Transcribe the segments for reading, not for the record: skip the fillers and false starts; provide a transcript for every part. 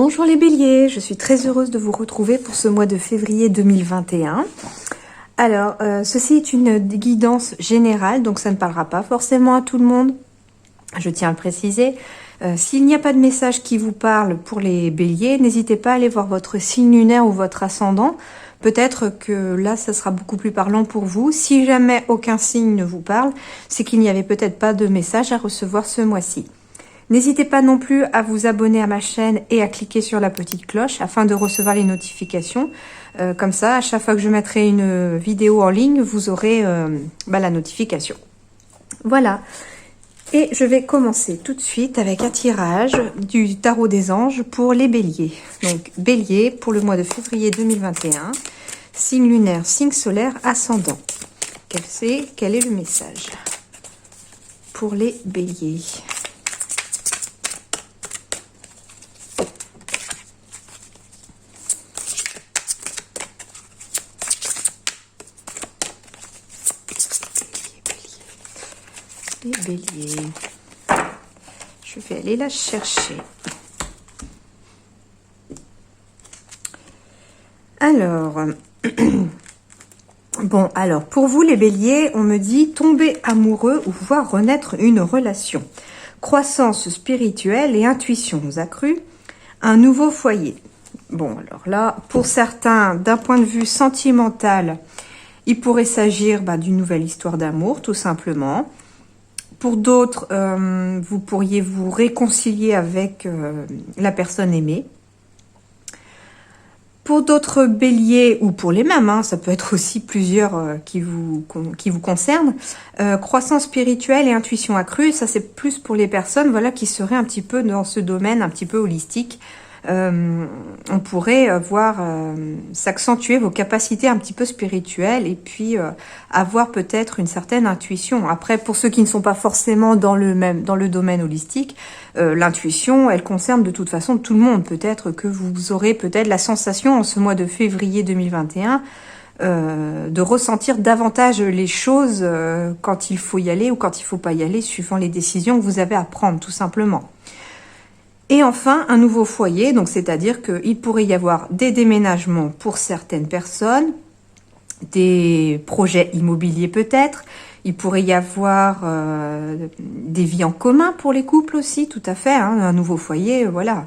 Bonjour les béliers, je suis très heureuse de vous retrouver pour ce mois de février 2021. Alors, ceci est une guidance générale, donc ça ne parlera pas forcément à tout le monde, je tiens à le préciser. S'il n'y a pas de message qui vous parle pour les béliers, n'hésitez pas à aller voir votre signe lunaire ou votre ascendant. Peut-être que là, ça sera beaucoup plus parlant pour vous. Si jamais aucun signe ne vous parle, c'est qu'il n'y avait peut-être pas de message à recevoir ce mois-ci. N'hésitez pas non plus à vous abonner à ma chaîne et à cliquer sur la petite cloche afin de recevoir les notifications. Comme ça, à chaque fois que je mettrai une vidéo en ligne, vous aurez la notification. Voilà. Et je vais commencer tout de suite avec un tirage du tarot des anges pour les béliers. Donc, bélier pour le mois de février 2021. Signe lunaire, signe solaire, ascendant. Quel est le message pour les béliers ? Les béliers. Je vais aller la chercher. Alors, bon, alors, pour vous les béliers, on me dit tomber amoureux ou voir renaître une relation. Croissance spirituelle et intuition accrue. Un nouveau foyer. Bon, alors là, pour certains, d'un point de vue sentimental, il pourrait s'agir d'une nouvelle histoire d'amour, tout simplement. Pour d'autres, vous pourriez vous réconcilier avec la personne aimée. Pour d'autres béliers, ou pour les mêmes, ça peut être aussi plusieurs qui vous concernent, croissance spirituelle et intuition accrue, ça c'est plus pour les personnes qui seraient un petit peu dans ce domaine, un petit peu holistique. On pourrait voir s'accentuer vos capacités un petit peu spirituelles et puis avoir peut-être une certaine intuition. Après, pour ceux qui ne sont pas forcément dans le domaine holistique, l'intuition, elle concerne de toute façon tout le monde. Peut-être que vous aurez peut-être la sensation en ce mois de février 2021 de ressentir davantage les choses quand il faut y aller ou quand il ne faut pas y aller, suivant les décisions que vous avez à prendre, tout simplement. Et enfin, un nouveau foyer, donc c'est-à-dire qu'il pourrait y avoir des déménagements pour certaines personnes, des projets immobiliers peut-être, il pourrait y avoir des vies en commun pour les couples aussi, tout à fait, un nouveau foyer, voilà.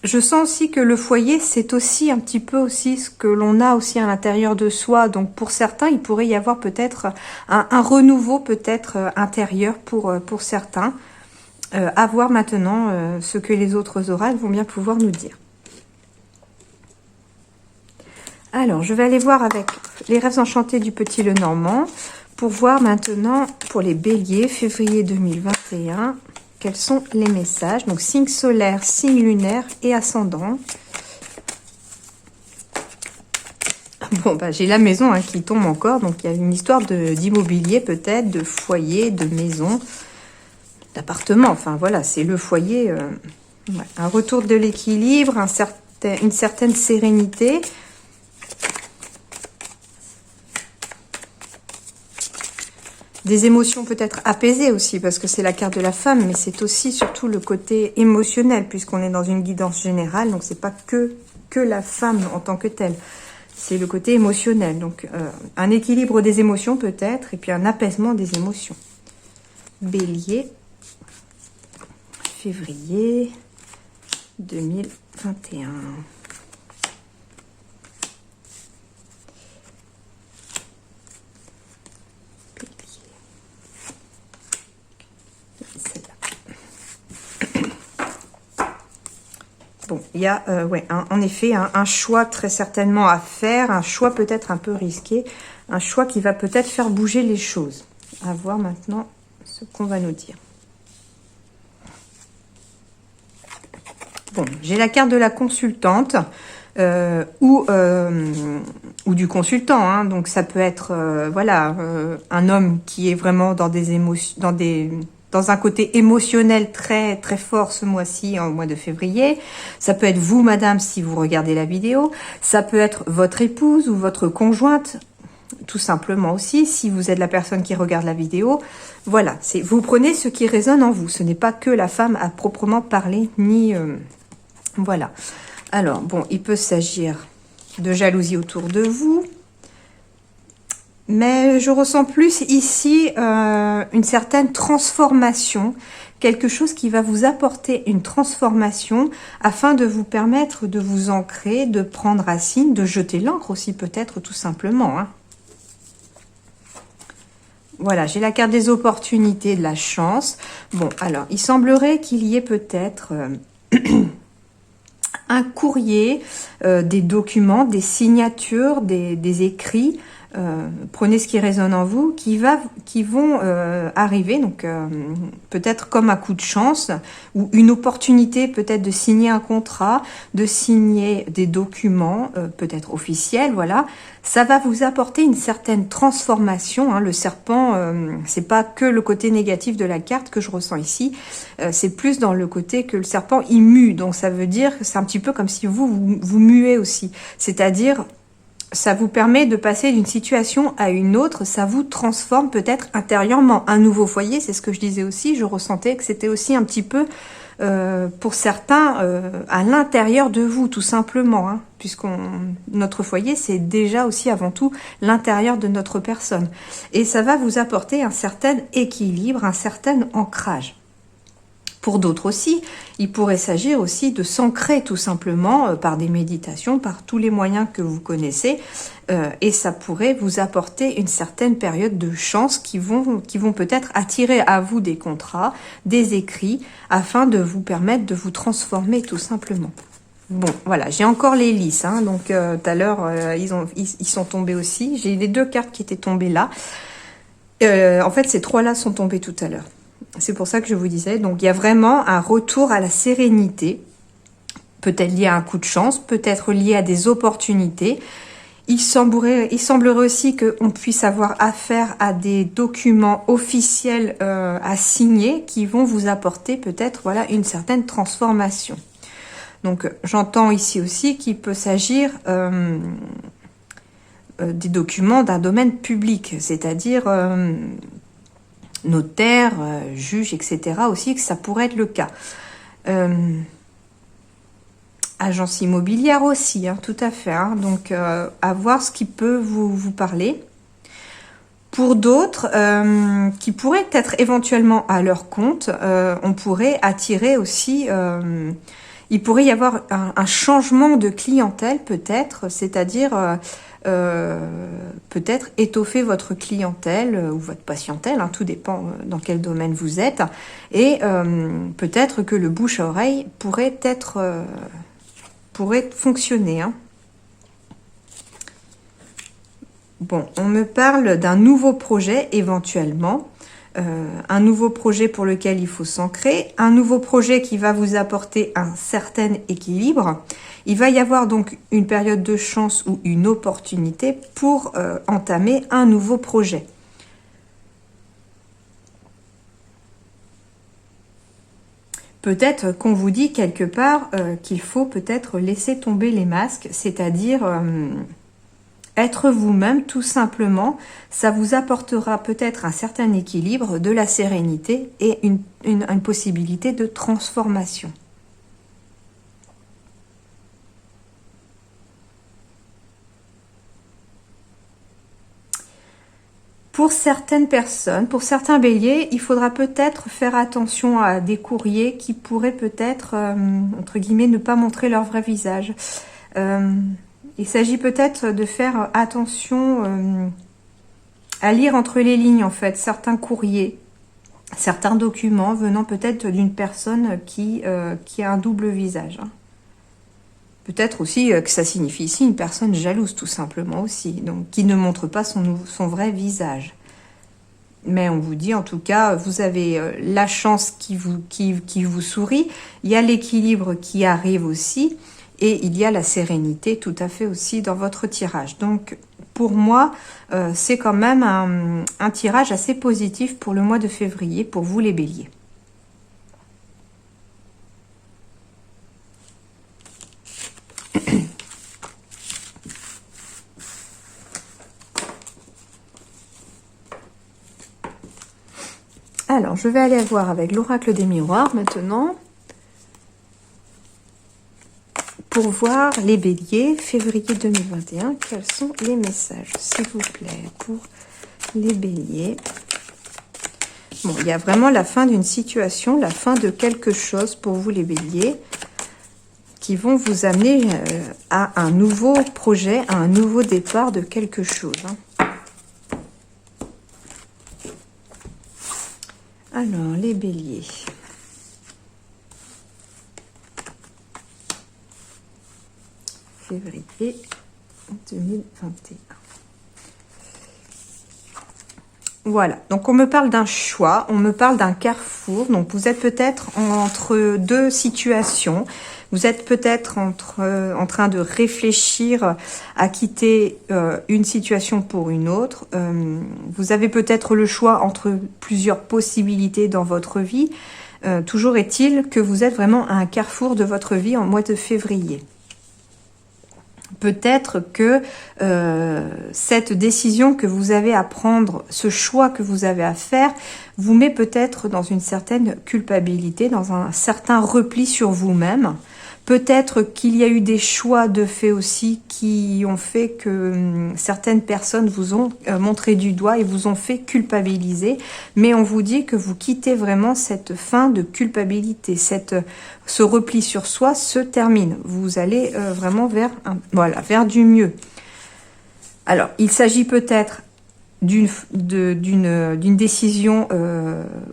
Je sens aussi que le foyer, c'est aussi un petit peu aussi ce que l'on a aussi à l'intérieur de soi. Donc pour certains, il pourrait y avoir peut-être un renouveau peut-être intérieur pour certains. À voir maintenant ce que les autres oracles vont bien pouvoir nous dire. Alors, je vais aller voir avec les rêves enchantés du Petit Lenormand pour voir maintenant pour les béliers, février 2021. Quels sont les messages? Donc, signe solaire, signe lunaire et ascendant. Bon, j'ai la maison qui tombe encore. Donc, il y a une histoire d'immobilier peut-être, de foyer, de maison, d'appartement. Enfin, voilà, c'est le foyer. Un retour de l'équilibre, une certaine sérénité. Des émotions peut-être apaisées aussi, parce que c'est la carte de la femme, mais c'est aussi surtout le côté émotionnel, puisqu'on est dans une guidance générale, donc c'est pas que la femme en tant que telle, c'est le côté émotionnel. Donc un équilibre des émotions peut-être, et puis un apaisement des émotions. Bélier, février 2021. Bon, il y a en effet un choix très certainement à faire, un choix peut-être un peu risqué, un choix qui va peut-être faire bouger les choses. À voir maintenant ce qu'on va nous dire. Bon, j'ai la carte de la consultante ou du consultant. Donc ça peut être un homme qui est vraiment dans des émotions, dans un côté émotionnel très très fort ce mois-ci, au mois de février. Ça peut être vous, madame, si vous regardez la vidéo. Ça peut être votre épouse ou votre conjointe. tout simplement aussi, si vous êtes la personne qui regarde la vidéo, voilà, vous prenez ce qui résonne en vous. Ce n'est pas que la femme à proprement parler, ni... voilà. Alors, bon, il peut s'agir de jalousie autour de vous. Mais je ressens plus ici une certaine transformation, quelque chose qui va vous apporter une transformation afin de vous permettre de vous ancrer, de prendre racine, de jeter l'encre aussi peut-être tout simplement. Hein. Voilà, j'ai la carte des opportunités, de la chance. Bon, alors, il semblerait qu'il y ait peut-être un courrier, des documents, des signatures, des écrits. Prenez ce qui résonne en vous, qui vont arriver, donc peut-être comme un coup de chance, ou une opportunité peut-être de signer un contrat, de signer des documents, peut-être officiels, voilà. Ça va vous apporter une certaine transformation. Hein. Le serpent, c'est pas que le côté négatif de la carte que je ressens ici, c'est plus dans le côté que le serpent, il mue, donc ça veut dire que c'est un petit peu comme si vous muez aussi, c'est-à-dire... Ça vous permet de passer d'une situation à une autre, ça vous transforme peut-être intérieurement. Un nouveau foyer, c'est ce que je disais aussi, je ressentais que c'était aussi un petit peu, pour certains, à l'intérieur de vous, tout simplement. Hein, notre foyer, c'est déjà aussi avant tout l'intérieur de notre personne. Et ça va vous apporter un certain équilibre, un certain ancrage. Pour d'autres aussi, il pourrait s'agir aussi de s'ancrer tout simplement par des méditations, par tous les moyens que vous connaissez, et ça pourrait vous apporter une certaine période de chance qui vont peut-être attirer à vous des contrats, des écrits, afin de vous permettre de vous transformer tout simplement. Bon, voilà, j'ai encore les lys, hein, donc tout à l'heure, ils sont tombés aussi. J'ai les deux cartes qui étaient tombées là. En fait, ces trois-là sont tombés tout à l'heure. C'est pour ça que je vous disais, donc il y a vraiment un retour à la sérénité, peut-être lié à un coup de chance, peut-être lié à des opportunités. Il semblerait aussi qu'on puisse avoir affaire à des documents officiels à signer qui vont vous apporter peut-être voilà, une certaine transformation. Donc j'entends ici aussi qu'il peut s'agir des documents d'un domaine public, c'est-à-dire... notaire, juge, etc. aussi, que ça pourrait être le cas. Agence immobilière aussi, hein, tout à fait. Hein, donc, à voir ce qui peut vous parler. Pour d'autres, qui pourraient être éventuellement à leur compte, on pourrait attirer aussi... il pourrait y avoir un changement de clientèle peut-être, c'est-à-dire... peut-être étoffer votre clientèle ou votre patientèle, hein, tout dépend dans quel domaine vous êtes, et peut-être que le bouche à oreille pourrait fonctionner. Hein. Bon, on me parle d'un nouveau projet éventuellement, un nouveau projet pour lequel il faut s'ancrer, un nouveau projet qui va vous apporter un certain équilibre. Il va y avoir donc une période de chance ou une opportunité pour entamer un nouveau projet. Peut-être qu'on vous dit quelque part qu'il faut peut-être laisser tomber les masques, c'est-à-dire être vous-même tout simplement. Ça vous apportera peut-être un certain équilibre, de la sérénité et une possibilité de transformation. Pour certaines personnes, pour certains béliers, il faudra peut-être faire attention à des courriers qui pourraient peut-être, entre guillemets, ne pas montrer leur vrai visage. Il s'agit peut-être de faire attention à lire entre les lignes, en fait, certains courriers, certains documents venant peut-être d'une personne qui a un double visage. Hein. Peut-être aussi que ça signifie ici une personne jalouse, tout simplement aussi, donc qui ne montre pas son vrai visage. Mais on vous dit, en tout cas, vous avez la chance qui vous sourit, il y a l'équilibre qui arrive aussi, et il y a la sérénité tout à fait aussi dans votre tirage. Donc, pour moi, c'est quand même un tirage assez positif pour le mois de février, pour vous les béliers. Alors, je vais aller voir avec l'oracle des miroirs maintenant. Pour voir les béliers, février 2021, quels sont les messages, s'il vous plaît, pour les béliers. Bon, il y a vraiment la fin d'une situation, la fin de quelque chose pour vous les béliers, qui vont vous amener à un nouveau projet, à un nouveau départ de quelque chose. Alors, les béliers. Février 2021. Voilà, donc on me parle d'un choix, on me parle d'un carrefour. Donc vous êtes peut-être entre deux situations. Vous êtes peut-être en train de réfléchir à quitter une situation pour une autre. Vous avez peut-être le choix entre plusieurs possibilités dans votre vie. Toujours est-il que vous êtes vraiment à un carrefour de votre vie en mois de février. Peut-être que cette décision que vous avez à prendre, ce choix que vous avez à faire, vous met peut-être dans une certaine culpabilité, dans un certain repli sur vous-même. Peut-être qu'il y a eu des choix de fait aussi qui ont fait que certaines personnes vous ont montré du doigt et vous ont fait culpabiliser. Mais on vous dit que vous quittez vraiment cette fin de culpabilité. Ce repli sur soi se termine. Vous allez vraiment vers du mieux. Alors, il s'agit peut-être d'une décision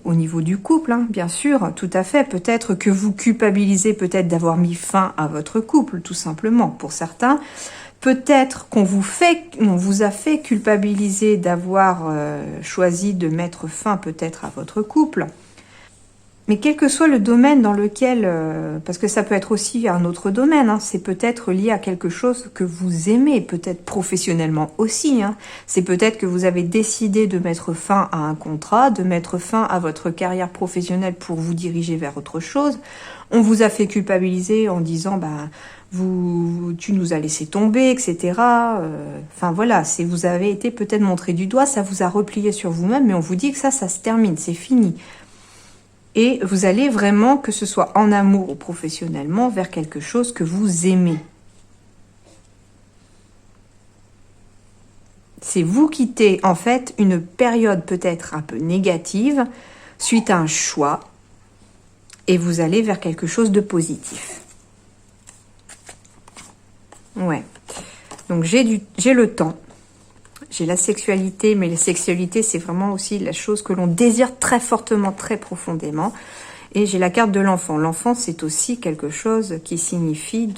au niveau du couple, hein, bien sûr, tout à fait. Peut-être que vous culpabilisez peut-être d'avoir mis fin à votre couple, tout simplement, pour certains. Peut-être qu'on vous a fait culpabiliser d'avoir choisi de mettre fin peut-être à votre couple. Mais quel que soit le domaine dans lequel, parce que ça peut être aussi un autre domaine, hein, c'est peut-être lié à quelque chose que vous aimez, peut-être professionnellement aussi. Hein. C'est peut-être que vous avez décidé de mettre fin à un contrat, de mettre fin à votre carrière professionnelle pour vous diriger vers autre chose. On vous a fait culpabiliser en disant, tu nous as laissé tomber, etc. Enfin voilà, vous avez été peut-être montré du doigt, ça vous a replié sur vous-même, mais on vous dit que ça se termine, c'est fini. Et vous allez vraiment, que ce soit en amour ou professionnellement, vers quelque chose que vous aimez. C'est vous quittez en fait une période peut-être un peu négative suite à un choix et vous allez vers quelque chose de positif. Ouais. Donc j'ai le temps. J'ai la sexualité, mais la sexualité, c'est vraiment aussi la chose que l'on désire très fortement, très profondément. Et j'ai la carte de l'enfant. L'enfant, c'est aussi quelque chose qui signifie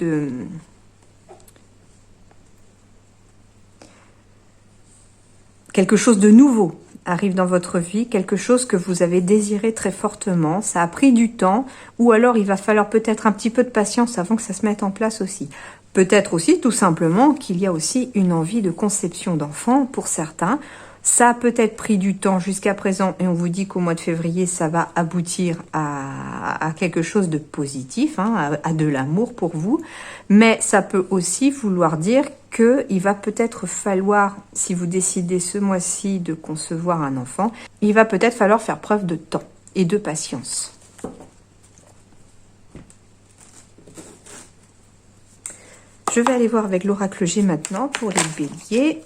quelque chose de nouveau arrive dans votre vie, quelque chose que vous avez désiré très fortement. Ça a pris du temps, ou alors il va falloir peut-être un petit peu de patience avant que ça se mette en place aussi. Peut-être aussi, tout simplement, qu'il y a aussi une envie de conception d'enfant pour certains. Ça a peut-être pris du temps jusqu'à présent et on vous dit qu'au mois de février, ça va aboutir à quelque chose de positif, hein, à de l'amour pour vous. Mais ça peut aussi vouloir dire qu'il va peut-être falloir, si vous décidez ce mois-ci de concevoir un enfant, il va peut-être falloir faire preuve de temps et de patience. Je vais aller voir avec l'oracle G maintenant pour les béliers.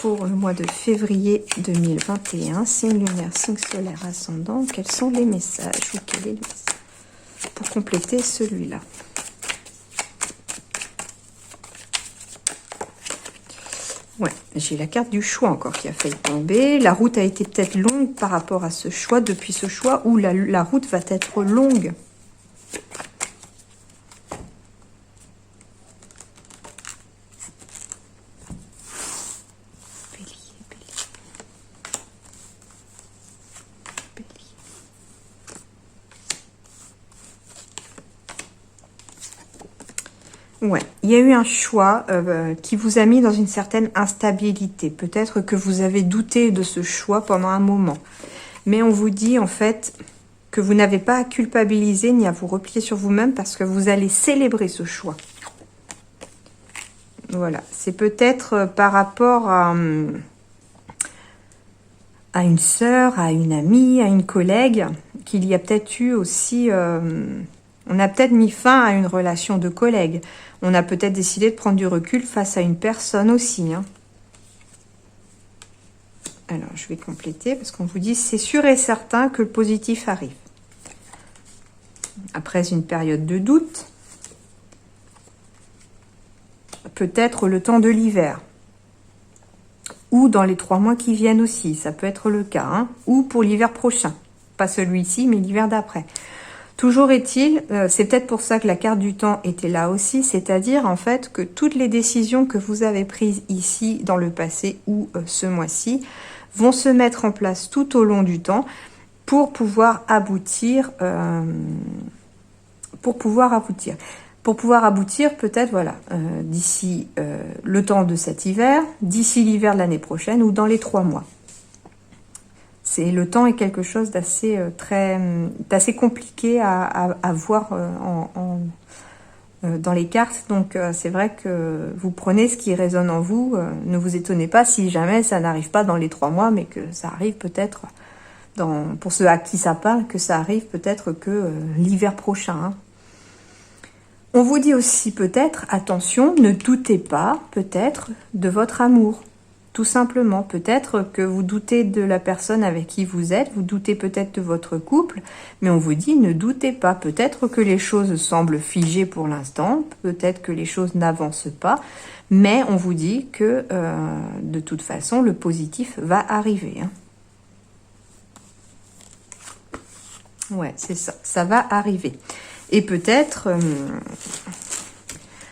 Pour le mois de février 2021, signe lunaire, signe solaire, ascendant, quels sont les messages ou quel est le message pour compléter celui-là? Ouais, j'ai la carte du choix encore qui a failli tomber. La route a été peut-être longue par rapport à ce choix, depuis ce choix, où la route va être longue. Ouais, il y a eu un choix qui vous a mis dans une certaine instabilité. Peut-être que vous avez douté de ce choix pendant un moment. Mais on vous dit en fait que vous n'avez pas à culpabiliser ni à vous replier sur vous-même parce que vous allez célébrer ce choix. Voilà, c'est peut-être par rapport à une sœur, à une amie, à une collègue, qu'il y a peut-être eu aussi... on a peut-être mis fin à une relation de collègue. On a peut-être décidé de prendre du recul face à une personne aussi. Hein. Alors, je vais compléter parce qu'on vous dit, c'est sûr et certain que le positif arrive. Après une période de doute, peut-être le temps de l'hiver. Ou dans les 3 mois qui viennent aussi, ça peut être le cas. Hein, ou pour l'hiver prochain. Pas celui-ci, mais l'hiver d'après. Toujours est-il, c'est peut-être pour ça que la carte du temps était là aussi, c'est-à-dire en fait que toutes les décisions que vous avez prises ici dans le passé ou ce mois-ci vont se mettre en place tout au long du temps pour pouvoir aboutir, Pour pouvoir aboutir peut-être, voilà, d'ici le temps de cet hiver, d'ici l'hiver de l'année prochaine ou dans les 3 mois. Le temps est quelque chose d'assez d'assez compliqué à voir dans les cartes. Donc c'est vrai que vous prenez ce qui résonne en vous. Ne vous étonnez pas si jamais ça n'arrive pas dans les 3 mois, mais que ça arrive peut-être, pour ceux à qui ça parle, que ça arrive peut-être que l'hiver prochain. Hein. On vous dit aussi peut-être, attention, ne doutez pas peut-être de votre amour. Tout simplement, peut-être que vous doutez de la personne avec qui vous êtes, vous doutez peut-être de votre couple, mais on vous dit ne doutez pas. Peut-être que les choses semblent figées pour l'instant, peut-être que les choses n'avancent pas, mais on vous dit que de toute façon, le positif va arriver. Hein. Ouais, c'est ça, ça va arriver. Et peut-être...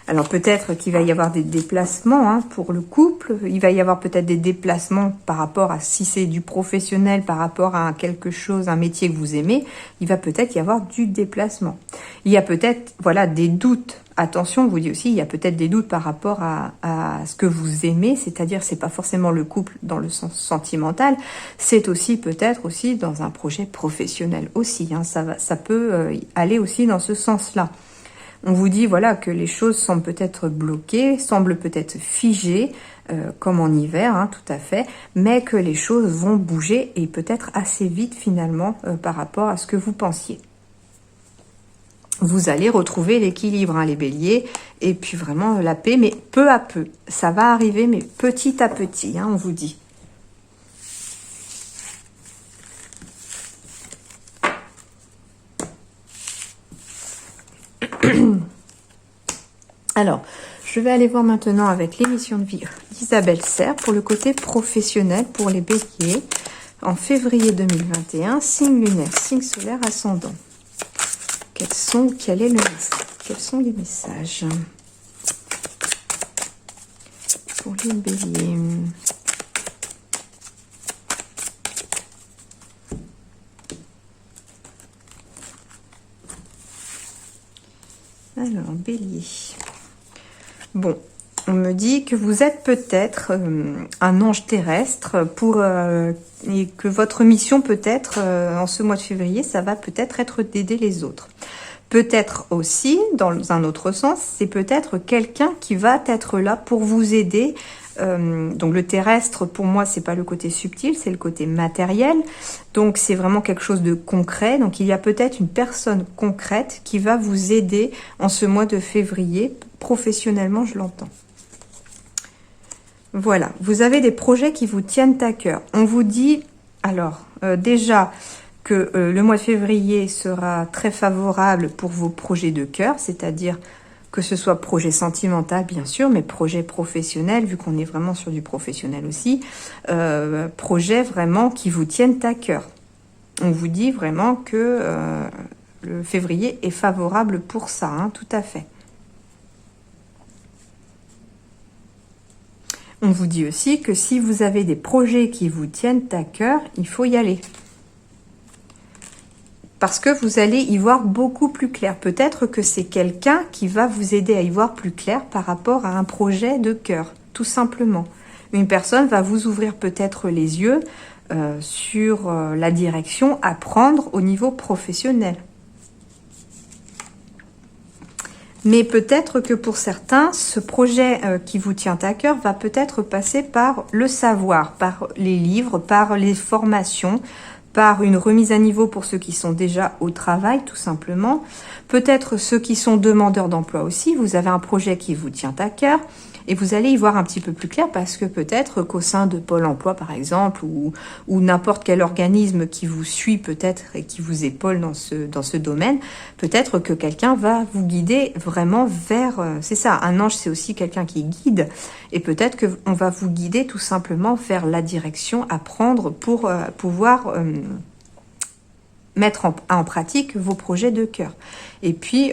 alors peut-être qu'il va y avoir des déplacements hein, pour le couple, il va y avoir peut-être des déplacements par rapport à, si c'est du professionnel, par rapport à quelque chose, un métier que vous aimez, il va peut-être y avoir du déplacement. Il y a peut-être voilà, des doutes, attention, on vous dit aussi, il y a peut-être des doutes par rapport à ce que vous aimez, c'est-à-dire c'est pas forcément le couple dans le sens sentimental, c'est aussi peut-être aussi dans un projet professionnel aussi, hein, ça peut aller aussi dans ce sens-là. On vous dit voilà que les choses semblent peut-être bloquées, semblent peut-être figées, comme en hiver, hein, tout à fait, mais que les choses vont bouger et peut-être assez vite finalement par rapport à ce que vous pensiez. Vous allez retrouver l'équilibre, hein, les béliers, et puis vraiment la paix, mais peu à peu. Ça va arriver, mais petit à petit, hein, on vous dit. Alors, je vais aller voir maintenant avec l'émission de vie d'Isabelle Serre pour le côté professionnel pour les béliers en février 2021, signe lunaire, signe solaire, ascendant. Quels sont les messages pour les béliers? Alors, bélier. Bon, on me dit que vous êtes peut-être un ange terrestre et que votre mission peut-être en ce mois de février, ça va peut-être être d'aider les autres. Peut-être aussi, dans un autre sens, c'est peut-être quelqu'un qui va être là pour vous aider. Donc le terrestre, pour moi, c'est pas le côté subtil, c'est le côté matériel. Donc c'est vraiment quelque chose de concret. Donc il y a peut-être une personne concrète qui va vous aider en ce mois de février. Professionnellement, je l'entends. Voilà, vous avez des projets qui vous tiennent à cœur. On vous dit, alors, déjà que le mois de février sera très favorable pour vos projets de cœur, c'est-à-dire que ce soit projet sentimental, bien sûr, mais projet professionnel, vu qu'on est vraiment sur du professionnel aussi, projet vraiment qui vous tiennent à cœur. On vous dit vraiment que le février est favorable pour ça, hein, tout à fait. On vous dit aussi que si vous avez des projets qui vous tiennent à cœur, il faut y aller. Parce que vous allez y voir beaucoup plus clair. Peut-être que c'est quelqu'un qui va vous aider à y voir plus clair par rapport à un projet de cœur, tout simplement. Une personne va vous ouvrir peut-être les yeux sur la direction à prendre au niveau professionnel. Mais peut-être que pour certains, ce projet qui vous tient à cœur va peut-être passer par le savoir, par les livres, par les formations, par une remise à niveau pour ceux qui sont déjà au travail, tout simplement. Peut-être ceux qui sont demandeurs d'emploi aussi, vous avez un projet qui vous tient à cœur et vous allez y voir un petit peu plus clair parce que peut-être qu'au sein de Pôle emploi, par exemple, ou n'importe quel organisme qui vous suit peut-être et qui vous épaule dans ce domaine, peut-être que quelqu'un va vous guider vraiment vers... c'est ça, un ange, c'est aussi quelqu'un qui guide. Et peut-être qu'on va vous guider tout simplement vers la direction à prendre pour pouvoir... mettre en pratique vos projets de cœur. Et puis,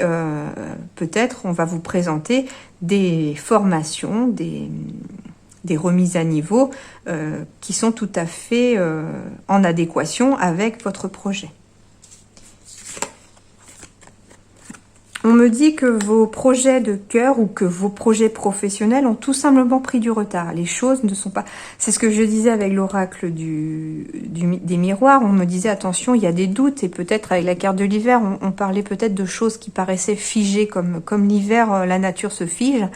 peut-être on va vous présenter des formations, des remises à niveau qui sont tout à fait en adéquation avec votre projet. On me dit que vos projets de cœur ou que vos projets professionnels ont tout simplement pris du retard. Les choses ne sont pas... C'est ce que je disais avec l'oracle des miroirs. On me disait, attention, il y a des doutes. Et peut-être avec la carte de l'hiver, on parlait peut-être de choses qui paraissaient figées comme l'hiver, la nature se fige.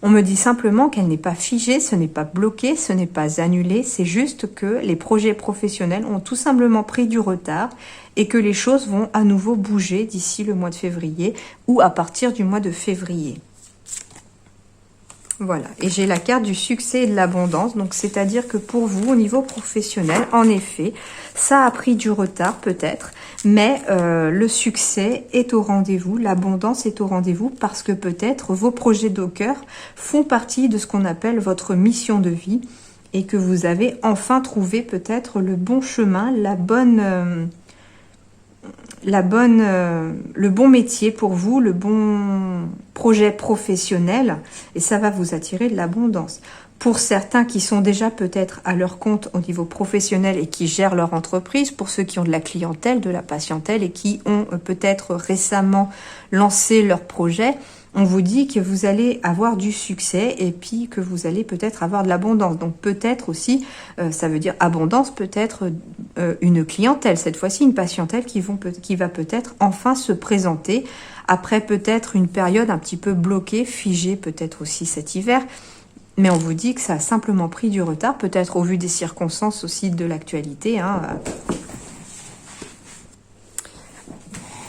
On me dit simplement qu'elle n'est pas figée, ce n'est pas bloqué, ce n'est pas annulé. C'est juste que les projets professionnels ont tout simplement pris du retard et que les choses vont à nouveau bouger d'ici le mois de février ou à partir du mois de février. Voilà, et j'ai la carte du succès et de l'abondance, donc c'est-à-dire que pour vous, au niveau professionnel, en effet, ça a pris du retard peut-être, mais le succès est au rendez-vous, l'abondance est au rendez-vous parce que peut-être vos projets de cœur font partie de ce qu'on appelle votre mission de vie et que vous avez enfin trouvé peut-être le bon chemin, le bon métier pour vous, le bon projet professionnel, et ça va vous attirer de l'abondance. Pour certains qui sont déjà peut-être à leur compte au niveau professionnel et qui gèrent leur entreprise, pour ceux qui ont de la clientèle, de la patientèle et qui ont peut-être récemment lancé leur projet, on vous dit que vous allez avoir du succès et puis que vous allez peut-être avoir de l'abondance. Donc peut-être aussi, ça veut dire abondance, peut-être une clientèle, cette fois-ci une patientèle qui va peut-être enfin se présenter après peut-être une période un petit peu bloquée, figée peut-être aussi cet hiver. Mais on vous dit que ça a simplement pris du retard, peut-être au vu des circonstances aussi de l'actualité.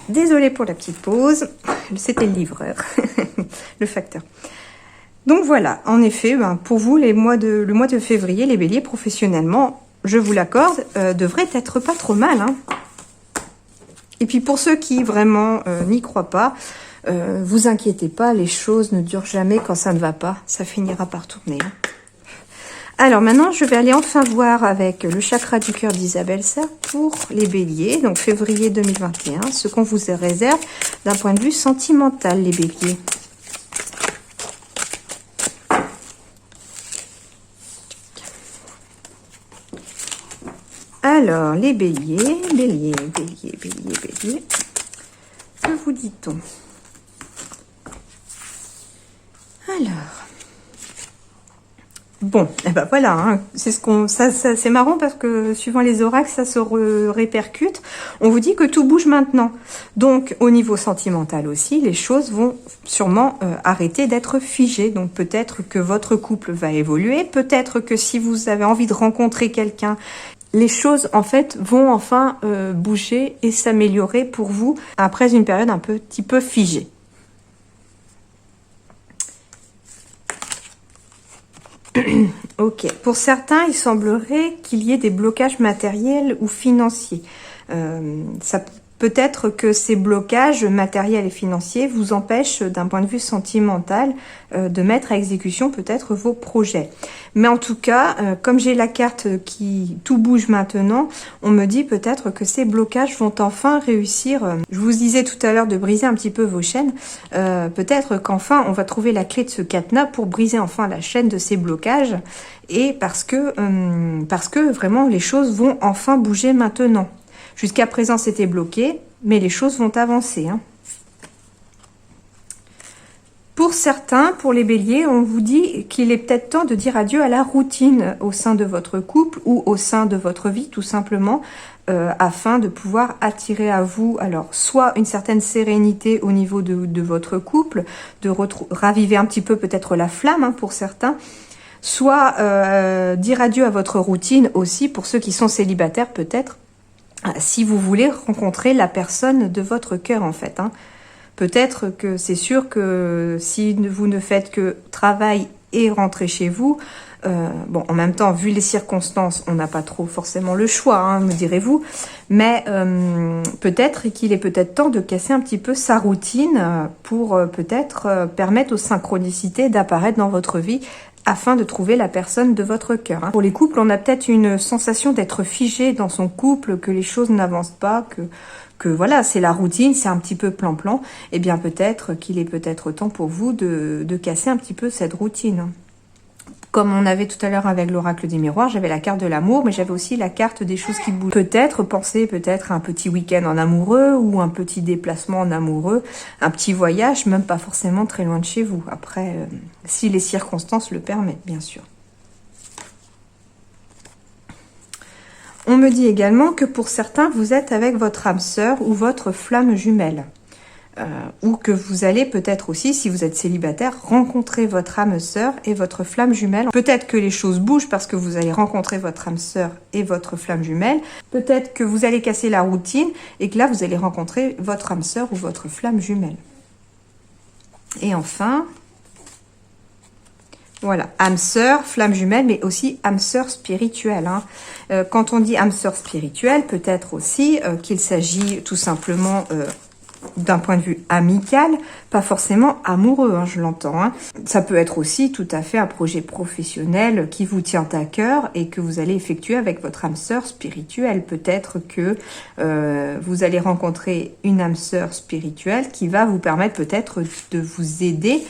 Désolée pour la petite pause, c'était le livreur, le facteur. Donc voilà, en effet, pour vous, le mois de février, les béliers, professionnellement, je vous l'accorde, devrait être pas trop mal. Et puis pour ceux qui vraiment n'y croient pas, vous inquiétez pas, les choses ne durent jamais quand ça ne va pas, ça finira par tourner. Alors maintenant, je vais aller enfin voir avec le chakra du cœur d'Isabelle Serre pour les béliers, donc février 2021, ce qu'on vous réserve d'un point de vue sentimental, les béliers. Alors, les béliers, bélier, que vous dit-on? Alors... Bon, et ben voilà, c'est c'est marrant parce que suivant les oracles, ça se répercute. On vous dit que tout bouge maintenant. Donc, au niveau sentimental aussi, les choses vont sûrement arrêter d'être figées. Donc, peut-être que votre couple va évoluer. Peut-être que si vous avez envie de rencontrer quelqu'un, les choses, en fait, vont enfin bouger et s'améliorer pour vous après une période un petit peu figée. Ok. Pour certains, il semblerait qu'il y ait des blocages matériels ou financiers. Ça peut-être que ces blocages matériels et financiers vous empêchent, d'un point de vue sentimental, de mettre à exécution peut-être vos projets. Mais en tout cas, comme j'ai la carte qui tout bouge maintenant, on me dit peut-être que ces blocages vont enfin réussir. Je vous disais tout à l'heure de briser un petit peu vos chaînes. Peut-être qu'enfin, on va trouver la clé de ce cadenas pour briser enfin la chaîne de ces blocages. Et parce que vraiment, les choses vont enfin bouger maintenant. Jusqu'à présent, c'était bloqué, mais les choses vont avancer. Pour certains, pour les béliers, on vous dit qu'il est peut-être temps de dire adieu à la routine au sein de votre couple ou au sein de votre vie, tout simplement, afin de pouvoir attirer à vous, alors, soit une certaine sérénité au niveau de votre couple, de raviver un petit peu peut-être la flamme, hein, pour certains, soit dire adieu à votre routine aussi, pour ceux qui sont célibataires peut-être, si vous voulez rencontrer la personne de votre cœur, en fait, hein. Peut-être que c'est sûr que si vous ne faites que travail et rentrer chez vous, bon, en même temps, vu les circonstances, on n'a pas trop forcément le choix, hein, me direz-vous, mais peut-être qu'il est peut-être temps de casser un petit peu sa routine pour peut-être permettre aux synchronicités d'apparaître dans votre vie afin de trouver la personne de votre cœur, hein. Pour les couples, on a peut-être une sensation d'être figé dans son couple, que les choses n'avancent pas, que voilà, c'est la routine, c'est un petit peu plan-plan. Eh bien, peut-être qu'il est peut-être temps pour vous de casser un petit peu cette routine. Comme on avait tout à l'heure avec l'oracle des miroirs, j'avais la carte de l'amour, mais j'avais aussi la carte des choses qui bougent. Peut-être penser peut-être à un petit week-end en amoureux ou un petit déplacement en amoureux, un petit voyage, même pas forcément très loin de chez vous. Après, si les circonstances le permettent, bien sûr. On me dit également que pour certains, vous êtes avec votre âme sœur ou votre flamme jumelle. Ou que vous allez peut-être aussi, si vous êtes célibataire, rencontrer votre âme sœur et votre flamme jumelle. Peut-être que les choses bougent parce que vous allez rencontrer votre âme sœur et votre flamme jumelle. Peut-être que vous allez casser la routine et que là, vous allez rencontrer votre âme sœur ou votre flamme jumelle. Et enfin... voilà, âme sœur, flamme jumelle, mais aussi âme sœur spirituelle, hein. Quand on dit âme sœur spirituelle, peut-être aussi qu'il s'agit tout simplement d'un point de vue amical, pas forcément amoureux, hein, je l'entends, hein. Ça peut être aussi tout à fait un projet professionnel qui vous tient à cœur et que vous allez effectuer avec votre âme sœur spirituelle. Peut-être que vous allez rencontrer une âme sœur spirituelle qui va vous permettre peut-être de vous aider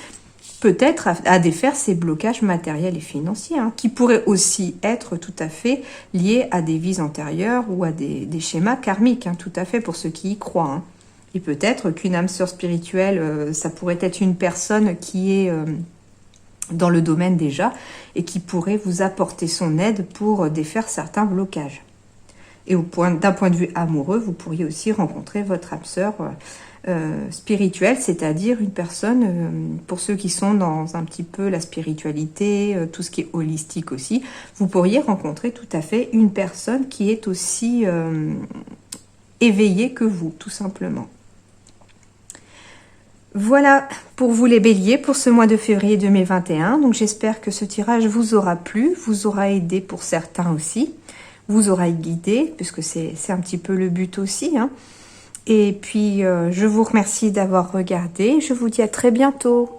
peut-être à défaire ces blocages matériels et financiers, hein, qui pourraient aussi être tout à fait liés à des vies antérieures ou à des schémas karmiques, hein, tout à fait pour ceux qui y croient, hein. Et peut-être qu'une âme sœur spirituelle, ça pourrait être une personne qui est dans le domaine déjà et qui pourrait vous apporter son aide pour défaire certains blocages. Et d'un point de vue amoureux, vous pourriez aussi rencontrer votre âme sœur spirituelle, c'est-à-dire une personne, pour ceux qui sont dans un petit peu la spiritualité, tout ce qui est holistique aussi, vous pourriez rencontrer tout à fait une personne qui est aussi éveillée que vous, tout simplement. Voilà pour vous les béliers pour ce mois de février 2021. Donc j'espère que ce tirage vous aura plu, vous aura aidé pour certains aussi, vous aura guidé, puisque c'est un petit peu le but aussi, hein. Et puis je vous remercie d'avoir regardé, je vous dis à très bientôt.